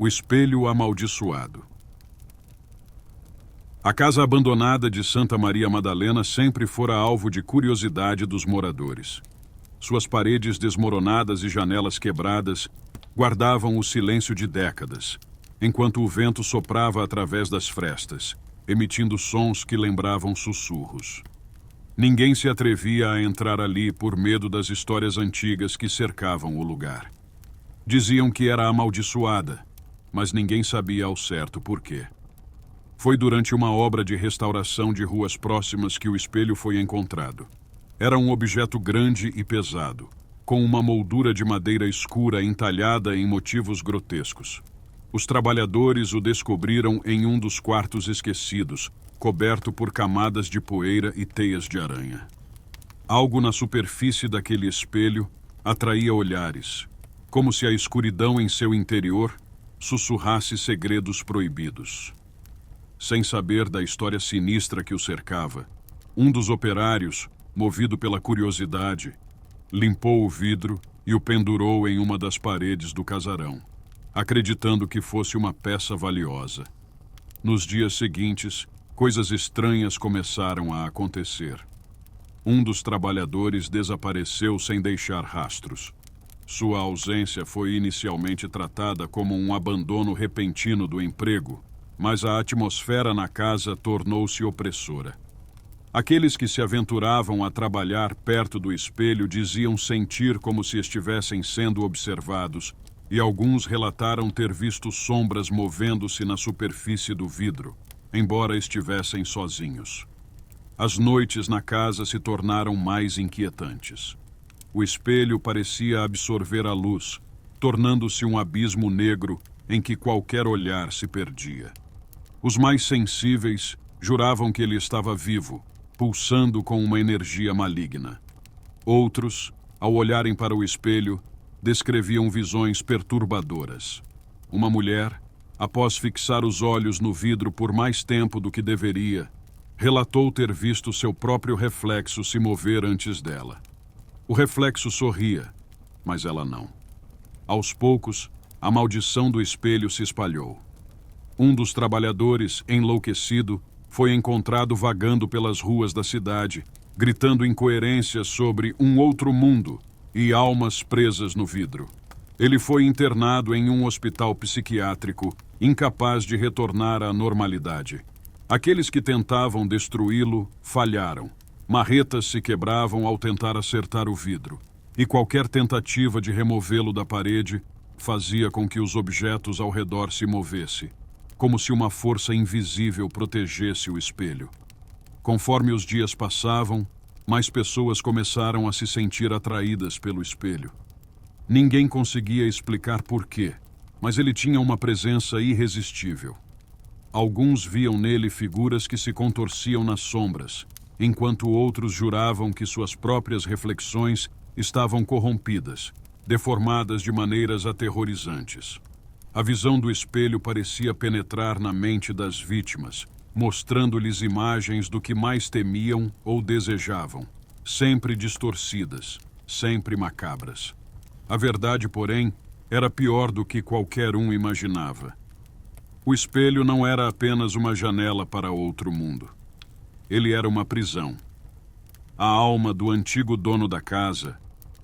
O espelho amaldiçoado. A casa abandonada de Santa Maria Madalena sempre fora alvo de curiosidade dos moradores. Suas paredes desmoronadas e janelas quebradas guardavam o silêncio de décadas, enquanto o vento soprava através das frestas, emitindo sons que lembravam sussurros. Ninguém se atrevia a entrar ali por medo das histórias antigas que cercavam o lugar. Diziam que era amaldiçoada, mas ninguém sabia ao certo por quê. Foi durante uma obra de restauração de ruas próximas que o espelho foi encontrado. Era um objeto grande e pesado, com uma moldura de madeira escura entalhada em motivos grotescos. Os trabalhadores o descobriram em um dos quartos esquecidos, coberto por camadas de poeira e teias de aranha. Algo na superfície daquele espelho atraía olhares, como se a escuridão em seu interior sussurrasse segredos proibidos. Sem saber da história sinistra que o cercava, um dos operários, movido pela curiosidade, limpou o vidro e o pendurou em uma das paredes do casarão, acreditando que fosse uma peça valiosa. Nos dias seguintes, coisas estranhas começaram a acontecer. Um dos trabalhadores desapareceu sem deixar rastros. Sua ausência foi inicialmente tratada como um abandono repentino do emprego, mas a atmosfera na casa tornou-se opressora. Aqueles que se aventuravam a trabalhar perto do espelho diziam sentir como se estivessem sendo observados, e alguns relataram ter visto sombras movendo-se na superfície do vidro, embora estivessem sozinhos. As noites na casa se tornaram mais inquietantes. O espelho parecia absorver a luz, tornando-se um abismo negro em que qualquer olhar se perdia. Os mais sensíveis juravam que ele estava vivo, pulsando com uma energia maligna. Outros, ao olharem para o espelho, descreviam visões perturbadoras. Uma mulher, após fixar os olhos no vidro por mais tempo do que deveria, relatou ter visto seu próprio reflexo se mover antes dela. O reflexo sorria, mas ela não. Aos poucos, a maldição do espelho se espalhou. Um dos trabalhadores, enlouquecido, foi encontrado vagando pelas ruas da cidade, gritando incoerências sobre um outro mundo e almas presas no vidro. Ele foi internado em um hospital psiquiátrico, incapaz de retornar à normalidade. Aqueles que tentavam destruí-lo falharam. Marretas se quebravam ao tentar acertar o vidro, e qualquer tentativa de removê-lo da parede fazia com que os objetos ao redor se movessem, como se uma força invisível protegesse o espelho. Conforme os dias passavam, mais pessoas começaram a se sentir atraídas pelo espelho. Ninguém conseguia explicar por quê, mas ele tinha uma presença irresistível. Alguns viam nele figuras que se contorciam nas sombras, enquanto outros juravam que suas próprias reflexões estavam corrompidas, deformadas de maneiras aterrorizantes. A visão do espelho parecia penetrar na mente das vítimas, mostrando-lhes imagens do que mais temiam ou desejavam, sempre distorcidas, sempre macabras. A verdade, porém, era pior do que qualquer um imaginava. O espelho não era apenas uma janela para outro mundo. Ele era uma prisão. A alma do antigo dono da casa,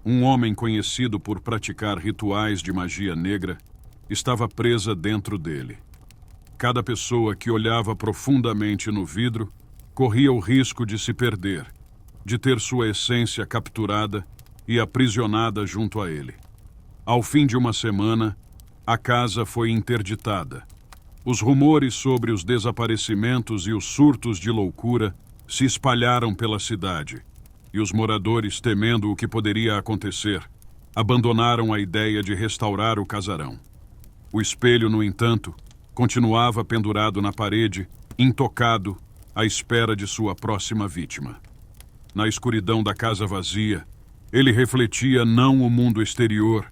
um homem conhecido por praticar rituais de magia negra, estava presa dentro dele. Cada pessoa que olhava profundamente no vidro corria o risco de se perder, de ter sua essência capturada e aprisionada junto a ele. Ao fim de uma semana, a casa foi interditada. Os rumores sobre os desaparecimentos e os surtos de loucura se espalharam pela cidade, e os moradores, temendo o que poderia acontecer, abandonaram a ideia de restaurar o casarão. O espelho, no entanto, continuava pendurado na parede, intocado, à espera de sua próxima vítima. Na escuridão da casa vazia, ele refletia não o mundo exterior,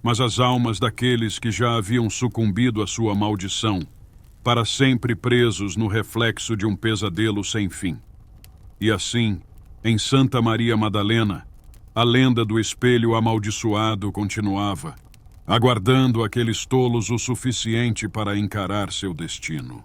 mas as almas daqueles que já haviam sucumbido à sua maldição, para sempre presos no reflexo de um pesadelo sem fim. E assim, em Santa Maria Madalena, a lenda do espelho amaldiçoado continuava, aguardando aqueles tolos o suficiente para encarar seu destino.